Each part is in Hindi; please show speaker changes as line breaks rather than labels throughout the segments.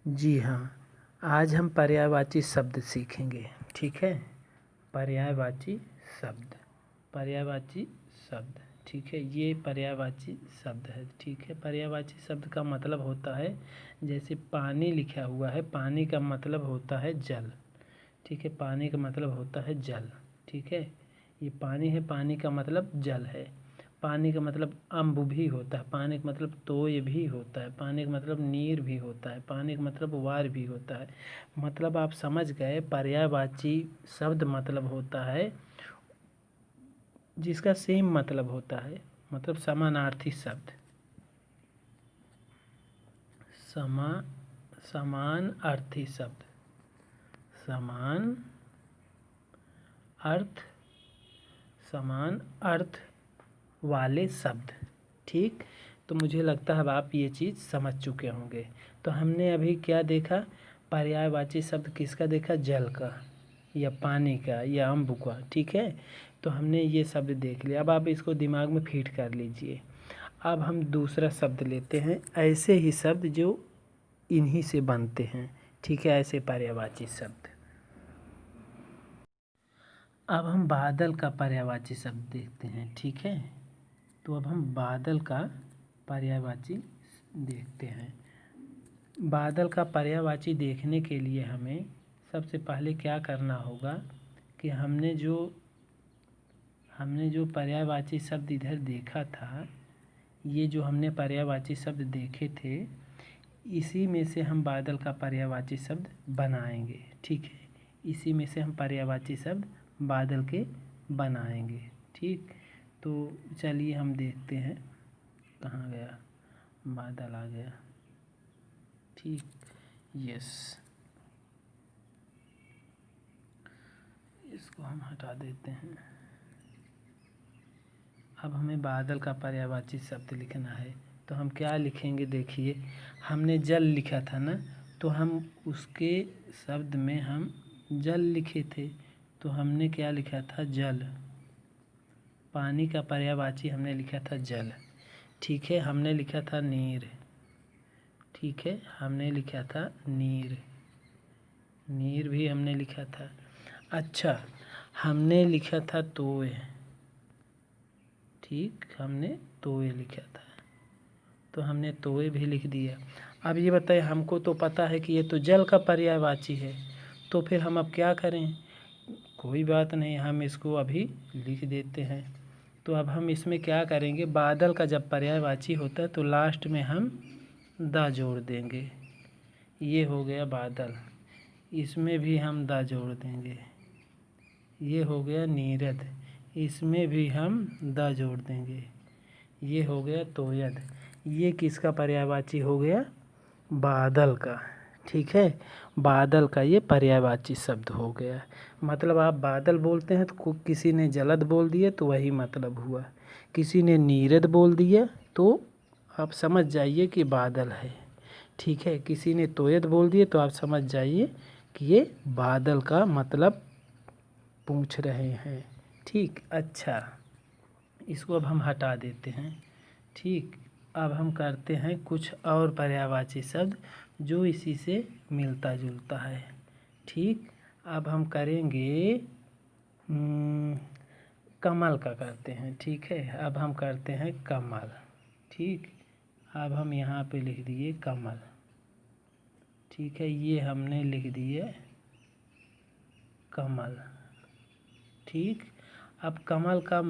जी हाँ, आज हम पर्यायवाची शब्द सीखेंगे। ठीक है, पर्यायवाची शब्द, पर्यायवाची शब्द। ठीक है, ये पर्यायवाची शब्द है। ठीक है, पर्यायवाची शब्द का मतलब होता है, जैसे पानी लिखा हुआ है, पानी का मतलब होता है जल। ठीक है, पानी का मतलब होता है जल। ठीक है, ये पानी है, पानी का मतलब जल है। पानी का मतलब अम्ब भी होता है, पानी का मतलब तोय भी होता है, पानी का मतलब नीर भी होता है, पानी का मतलब वार भी होता है। मतलब आप समझ गए, पर्यायवाची शब्द मतलब होता है जिसका सेम मतलब होता है, मतलब समानार्थी शब्द, समान अर्थी शब्द, समान अर्थ वाले शब्द। ठीक, तो मुझे लगता है अब आप ये चीज़ समझ चुके होंगे। तो हमने अभी क्या देखा, पर्यायवाची शब्द किसका देखा, जल का या पानी का या अम्ब का। ठीक है, तो हमने ये शब्द देख लिया। अब आप इसको दिमाग में फीड कर लीजिए। अब हम दूसरा शब्द लेते हैं, ऐसे ही शब्द जो इन्हीं से बनते हैं। ठीक है, ऐसे पर्यायवाची शब्द। अब हम बादल का पर्यायवाची शब्द देखते हैं। ठीक है, तो अब हम बादल का पर्यायवाची देखते हैं। बादल का पर्यायवाची देखने के लिए हमें सबसे पहले क्या करना होगा कि हमने जो पर्यायवाची शब्द इधर देखा था, ये जो हमने पर्यायवाची शब्द देखे थे, इसी में से हम बादल का पर्यायवाची शब्द बनाएंगे। ठीक है, इसी में से हम पर्यायवाची शब्द बादल के बनाएंगे। ठीक, तो चलिए हम देखते हैं, कहाँ गया, बादल आ गया। ठीक, यस, इसको हम हटा देते हैं। अब हमें बादल का पर्यायवाची शब्द लिखना है, तो हम क्या लिखेंगे, देखिए हमने जल लिखा था ना, तो हम उसके शब्द में हम जल लिखे थे, तो हमने क्या लिखा था, जल। पानी का पर्यायवाची हमने लिखा था जल। ठीक है, हमने लिखा था नीर। ठीक है, हमने लिखा था नीर, नीर भी हमने लिखा था। अच्छा, हमने लिखा था तोय। ठीक, हमने तोय लिखा था, तो हमने तोय भी लिख दिया। अब ये बताइए, हमको तो पता है कि ये तो जल का पर्यायवाची है, तो फिर हम अब क्या करें, कोई बात नहीं, हम इसको अभी लिख देते हैं। तो अब हम इसमें क्या करेंगे, बादल का जब पर्यायवाची होता है तो लास्ट में हम दा जोड़ देंगे। ये हो गया बादल, इसमें भी हम दा जोड़ देंगे। ये हो गया नीरद, इसमें भी हम दा जोड़ देंगे। ये हो गया तोयद, ये किसका पर्यायवाची हो गया, बादल का। ठीक है, बादल का ये पर्यायवाची शब्द हो गया। मतलब आप बादल बोलते हैं तो किसी ने जलद बोल दिया तो वही मतलब हुआ, किसी ने नीरद बोल दिया तो आप समझ जाइए कि बादल है। ठीक है, किसी ने तोयद बोल दिए तो आप समझ जाइए कि ये बादल का मतलब पूछ रहे हैं। ठीक, अच्छा, इसको अब हम हटा देते हैं। ठीक, अब हम करते हैं कुछ और पर्यायवाची शब्द जो इसी से मिलता जुलता है। ठीक, अब हम करेंगे कमल का करते हैं। ठीक है, अब हम करते हैं कमल। ठीक, अब हम यहाँ पे लिख दिए कमल। ठीक है, ये हमने लिख दिए कमल। ठीक, अब कमल का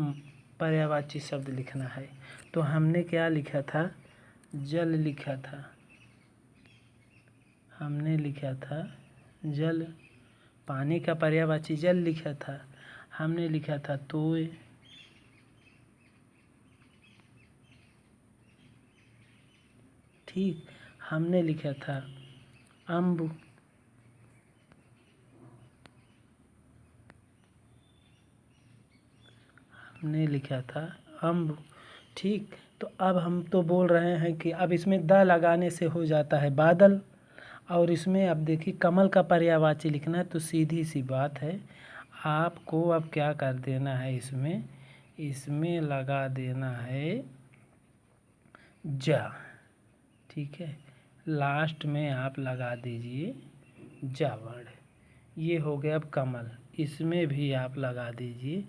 पर्यायवाची शब्द लिखना है, तो हमने क्या लिखा था, जल लिखा था, हमने लिखा था जल। पानी का पर्यायवाची जल लिखा था, हमने लिखा था तोय। ठीक, हमने लिखा था अम्ब। हमने लिखा था अम्ब। ठीक, तो अब हम तो बोल रहे हैं कि अब इसमें द लगाने से हो जाता है बादल, और इसमें अब देखिए कमल का पर्यायवाची लिखना है, तो सीधी सी बात है, आपको अब क्या कर देना है, इसमें लगा देना है जा। ठीक है, लास्ट में आप लगा दीजिए जा वर्ण। ये हो गया अब कमल, इसमें भी आप लगा दीजिए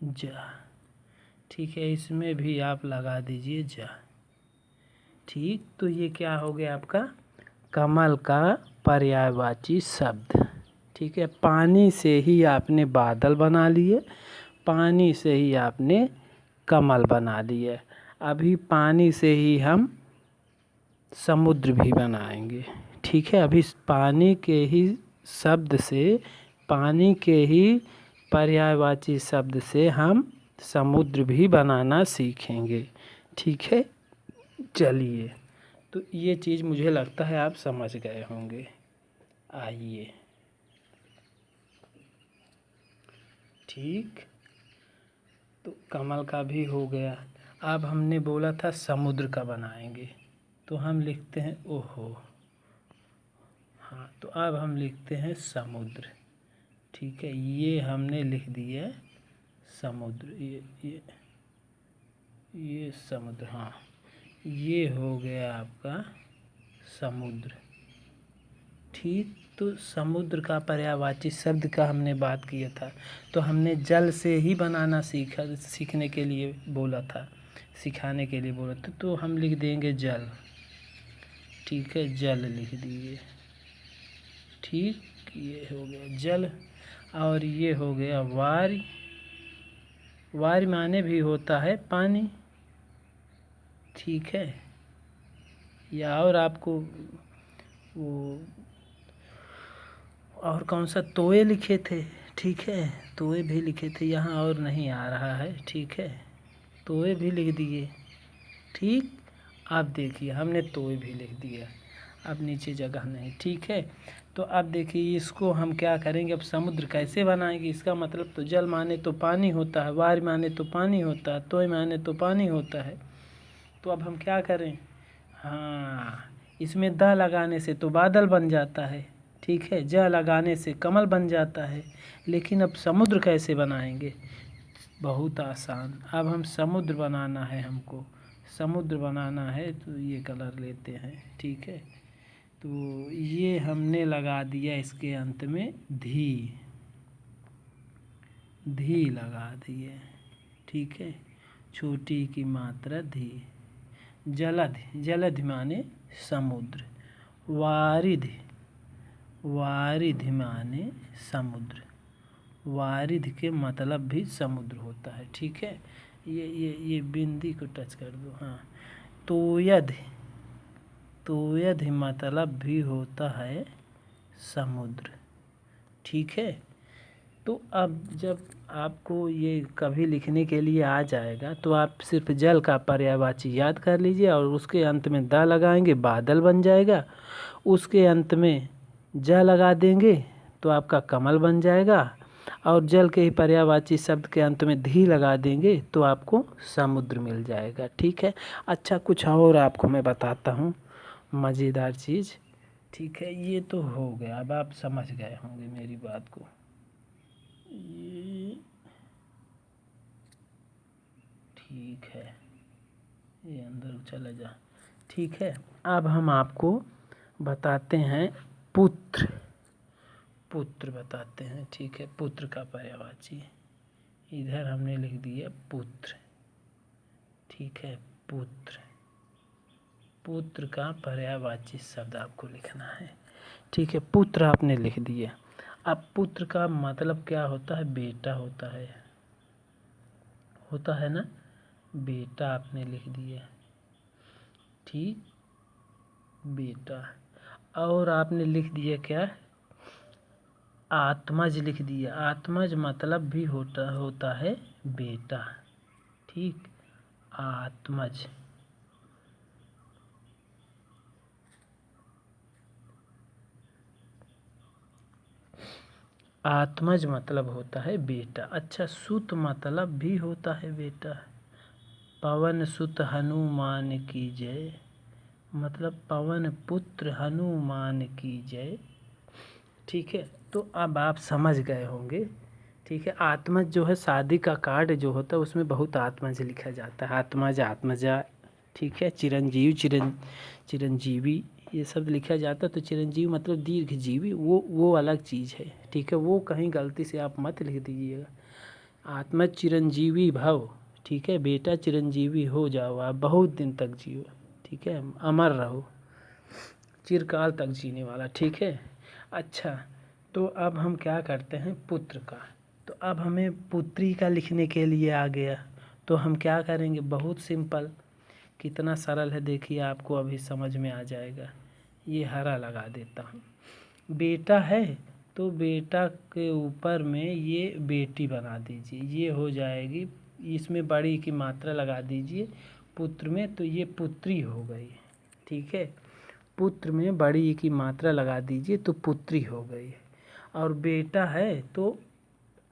जा। ठीक है, इसमें भी आप लगा दीजिए जा। ठीक, तो ये क्या हो गया आपका कमल का पर्यायवाची शब्द। ठीक है, पानी से ही आपने बादल बना लिए, पानी से ही आपने कमल बना लिए। अभी पानी से ही हम समुद्र भी बनाएंगे। ठीक है, अभी पानी के ही शब्द से, पानी के ही पर्यायवाची शब्द से हम समुद्र भी बनाना सीखेंगे। ठीक है, चलिए, तो ये चीज़ मुझे लगता है आप समझ गए होंगे। आइए, ठीक, तो कमल का भी हो गया। अब हमने बोला था समुद्र का बनाएंगे, तो हम लिखते हैं ओहो। हाँ, तो अब हम लिखते हैं समुद्र। ठीक है, ये हमने लिख दिया समुद्र। ये समुद्र, हाँ, ये हो गया आपका समुद्र। ठीक, तो समुद्र का पर्यायवाची शब्द का हमने बात किया था, तो हमने जल से ही बनाना सीखने के लिए बोला था, सिखाने के लिए बोला था, तो हम लिख देंगे जल। ठीक है, जल लिख दीजिए। ठीक, ये हो गया जल। और ये हो गया वारी। वारी माने भी होता है पानी। ठीक है, या और आपको वो और कौन सा तोए लिखे थे। ठीक है, तोए भी लिखे थे, यहाँ और नहीं आ रहा है। ठीक है, तोए भी लिख दिए। ठीक, अब देखिए हमने तोए भी लिख दिया, अब नीचे जगह नहीं। ठीक है, तो अब देखिए इसको हम क्या करेंगे, अब समुद्र कैसे बनाएंगे। इसका मतलब तो जल माने तो पानी होता है, वार माने तो पानी होता है, तोय माने तो पानी होता है। तो अब हम क्या करें, हाँ, इसमें द लगाने से तो बादल बन जाता है। ठीक है, ज लगाने से कमल बन जाता है। लेकिन अब समुद्र कैसे बनाएंगे, बहुत आसान। अब हम समुद्र बनाना है, हमको समुद्र बनाना है, तो ये कलर लेते हैं। ठीक है, तो ये हमने लगा दिया इसके अंत में धी, धी लगा दिए। ठीक है, छोटी की मात्रा धी। जलध, जलध माने समुद्र। वारिधि, वारिधि माने समुद्र। वारिधि के मतलब भी समुद्र होता है। ठीक है, ये बिंदी को टच कर दो। हाँ, तोयध, तोयध मतलब भी होता है समुद्र। ठीक है, तो अब जब आपको ये कभी लिखने के लिए आ जाएगा, तो आप सिर्फ जल का पर्यायवाची याद कर लीजिए और उसके अंत में द लगाएंगे, बादल बन जाएगा। उसके अंत में ज लगा देंगे तो आपका कमल बन जाएगा, और जल के ही पर्यायवाची शब्द के अंत में धी लगा देंगे तो आपको समुद्र मिल जाएगा। ठीक है, अच्छा, कुछ और आपको मैं बताता हूँ मज़ेदार चीज़। ठीक है, ये तो हो गया, अब आप समझ गए होंगे मेरी बात को। ये ठीक है, ये अंदर चला जा। ठीक है, अब हम आपको बताते हैं पुत्र, पुत्र बताते हैं। ठीक है, पुत्र का पर्यायवाची इधर हमने लिख दिया पुत्र। ठीक है, पुत्र, पुत्र का पर्यायवाची शब्द आपको लिखना है। ठीक है, पुत्र आपने लिख दिया। अब पुत्र का मतलब क्या होता है, बेटा होता है, होता है ना, बेटा आपने लिख दिया। ठीक, बेटा। और आपने लिख दिया क्या, आत्मज लिख दिया। आत्मज मतलब भी होता है बेटा। ठीक, आत्मज। आत्मज मतलब होता है बेटा। अच्छा, सुत मतलब भी होता है बेटा। पवन सुत हनुमान की जय, मतलब पवन पुत्र हनुमान की जय। ठीक है, तो अब आप समझ गए होंगे। ठीक है, आत्मज जो है शादी का कार्ड जो होता है उसमें बहुत आत्मज लिखा जाता है, आत्मज, आत्मजा। ठीक है, चिरंजीव, चिरंजीवी, ये शब्द लिखा जाता तो चिरंजीवी मतलब दीर्घजीवी, वो अलग चीज़ है, ठीक है। वो कहीं गलती से आप मत लिख दीजिएगा। आत्मा चिरंजीवी भव, ठीक है। बेटा चिरंजीवी हो जाओ, आप बहुत दिन तक जियो, ठीक है, अमर रहो, चिरकाल तक जीने वाला, ठीक है। अच्छा, तो अब हम क्या करते हैं, पुत्र का। तो अब हमें पुत्री का लिखने के लिए आ गया, तो हम क्या करेंगे, बहुत सिंपल, कितना सरल है देखिए, आपको अभी समझ में आ जाएगा। ये हरा लगा देता हूँ। बेटा है तो बेटा के ऊपर में ये बेटी बना दीजिए, ये हो जाएगी। इसमें बड़ी की मात्रा लगा दीजिए पुत्र में, तो ये पुत्री हो गई, ठीक है। पुत्र में बड़ी की मात्रा लगा दीजिए तो पुत्री हो गई। और बेटा है तो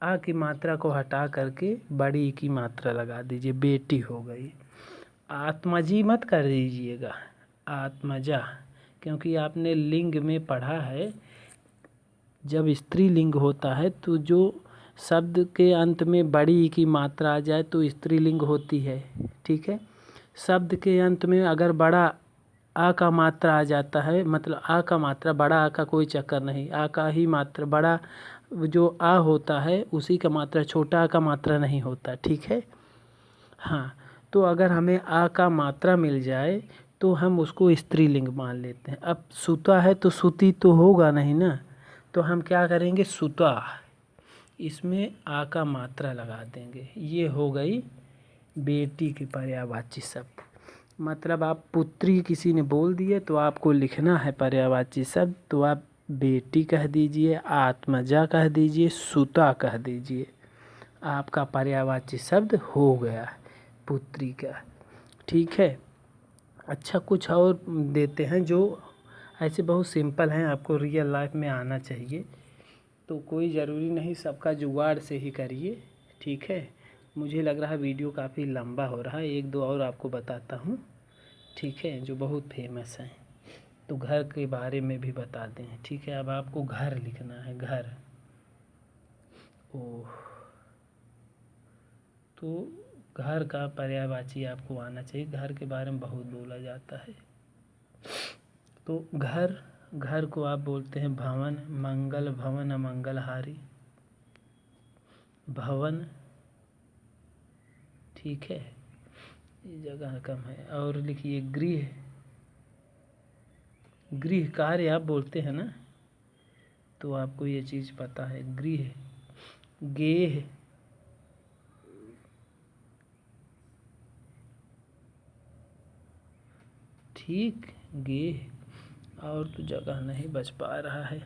आ की मात्रा को हटा करके बड़ी की मात्रा लगा दीजिए, बेटी हो गई। आत्मजी मत कर दीजिएगा, आत्मजा, क्योंकि आपने लिंग में पढ़ा है, जब स्त्रीलिंग होता है तो जो शब्द के अंत में बड़ी की मात्रा आ जाए तो स्त्रीलिंग होती है, ठीक है। शब्द के अंत में अगर बड़ा आ का मात्रा आ जाता है, मतलब आ का मात्रा, बड़ा आ का कोई चक्कर नहीं, आ का ही मात्रा, बड़ा जो आ होता है उसी का मात्रा, छोटा आ का मात्रा नहीं होता, ठीक है। हाँ, तो अगर हमें आ का मात्रा मिल जाए तो हम उसको स्त्रीलिंग मान लेते हैं। अब सुता है तो सुती तो होगा नहीं ना, तो हम क्या करेंगे, सुता, इसमें आ का मात्रा लगा देंगे, ये हो गई बेटी की पर्यायवाची शब्द। मतलब आप पुत्री किसी ने बोल दिए तो आपको लिखना है पर्यायवाची शब्द, तो आप बेटी कह दीजिए, आत्मजा कह दीजिए, सुता कह दीजिए, आपका पर्यायवाची शब्द हो गया पुत्री का, ठीक है। अच्छा, कुछ और देते हैं जो ऐसे बहुत सिंपल हैं, आपको रियल लाइफ में आना चाहिए, तो कोई ज़रूरी नहीं सबका जुगाड़ से ही करिए, ठीक है। मुझे लग रहा है वीडियो काफ़ी लंबा हो रहा है, एक दो और आपको बताता हूँ, ठीक है, जो बहुत फेमस हैं। तो घर के बारे में भी बताते हैं, ठीक है। अब आपको घर लिखना है, घर, ओह, तो घर का पर्यायवाची आपको आना चाहिए। घर के बारे में बहुत बोला जाता है, तो घर, घर को आप बोलते हैं भवन, मंगल भवन अमंगलहारी, भवन, ठीक है, ये जगह कम है। और लिखिए गृह, गृह कार्य आप बोलते हैं ना, तो आपको ये चीज़ पता है, गृह, गेह, ठीक, गेह, और तो जगह नहीं बच पा रहा है,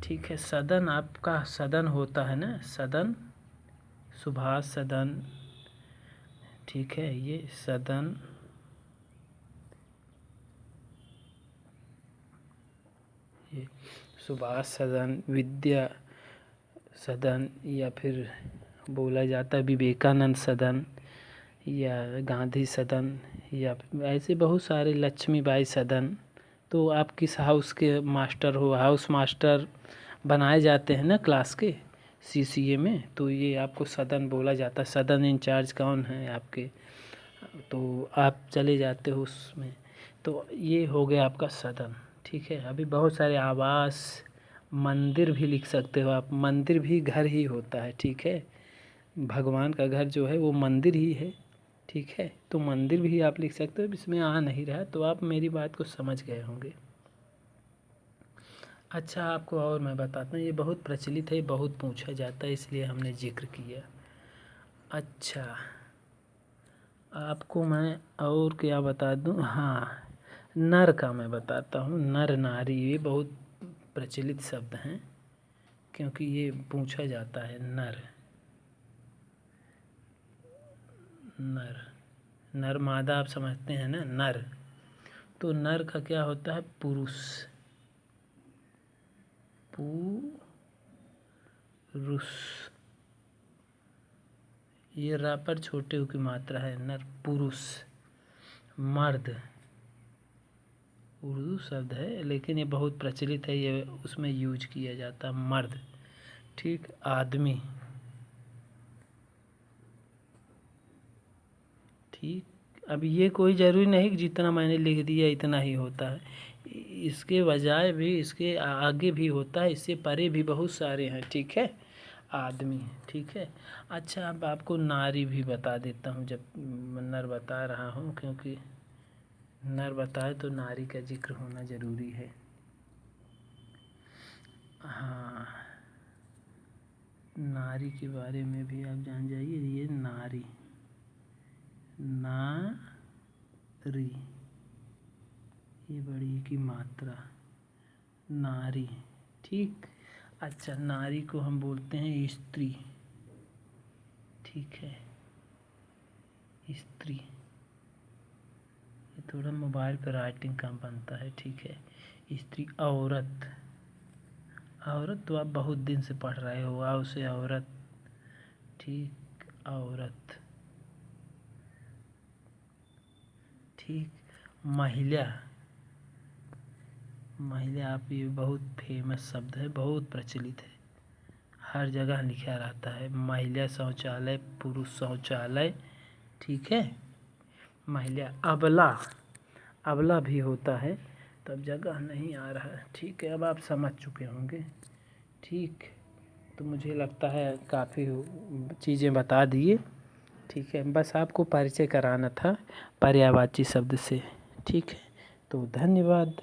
ठीक है। सदन, आपका सदन होता है ना, सदन, सुभाष सदन, ठीक है, ये सदन, ये सुभाष सदन, विद्या सदन, या फिर बोला जाता है विवेकानंद सदन, या गांधी सदन, या ऐसे बहुत सारे, लक्ष्मीबाई सदन। तो आप किस हाउस के मास्टर हो, हाउस मास्टर बनाए जाते हैं ना क्लास के सीसीए में, तो ये आपको सदन बोला जाता है। सदन इंचार्ज कौन है आपके, तो आप चले जाते हो उसमें, तो ये हो गया आपका सदन, ठीक है। अभी बहुत सारे आवास, मंदिर भी लिख सकते हो आप, मंदिर भी घर ही होता है, ठीक है। भगवान का घर जो है वो मंदिर ही है, ठीक है। तो मंदिर भी आप लिख सकते हो, इसमें आ नहीं रहा, तो आप मेरी बात को समझ गए होंगे। अच्छा, आपको और मैं बताता हूँ, ये बहुत प्रचलित है, बहुत पूछा जाता है, इसलिए हमने जिक्र किया। अच्छा, आपको मैं और क्या बता दूँ, हाँ, नर का मैं बताता हूँ, नर नारी, ये बहुत प्रचलित शब्द हैं, क्योंकि ये पूछा जाता है। नर, नर, नर मादा आप समझते हैं ना, नर, तो नर का क्या होता है, पुरुष, पुरुष, ये रा पर छोटे ऊ की मात्रा है, नर, पुरुष। मर्द, उर्दू शब्द है लेकिन ये बहुत प्रचलित है, ये उसमें यूज किया जाता है, मर्द, ठीक। आदमी, ठीक। अब ये कोई ज़रूरी नहीं कि जितना मैंने लिख दिया इतना ही होता है, इसके बजाय भी, इसके आगे भी होता है, इससे परे भी बहुत सारे हैं, ठीक है, आदमी, ठीक है। अच्छा, अब आपको नारी भी बता देता हूँ, जब नर बता रहा हूँ, क्योंकि नर बताए तो नारी का जिक्र होना ज़रूरी है। हाँ, नारी के बारे में भी आप जान जाइए। ये नारी, नारी, ये बड़ी की मात्रा, नारी, ठीक। अच्छा, नारी को हम बोलते हैं स्त्री, ठीक है, स्त्री। ये थोड़ा मोबाइल पर राइटिंग कम बनता है, ठीक है। स्त्री। औरत, औरत तो आप बहुत दिन से पढ़ रहे हो, आओ से औरत, ठीक, औरत, ठीक। महिला, महिला, आप ये बहुत फेमस शब्द है, बहुत प्रचलित है, हर जगह लिखा रहता है, महिला शौचालय, पुरुष शौचालय, ठीक है। महिला। अबला, अबला भी होता है, तब जगह नहीं आ रहा है, ठीक है, अब आप समझ चुके होंगे, ठीक। तो मुझे लगता है काफ़ी चीज़ें बता दिए, ठीक है, बस आपको परिचय कराना था पर्यायवाची शब्द से, ठीक है। तो धन्यवाद।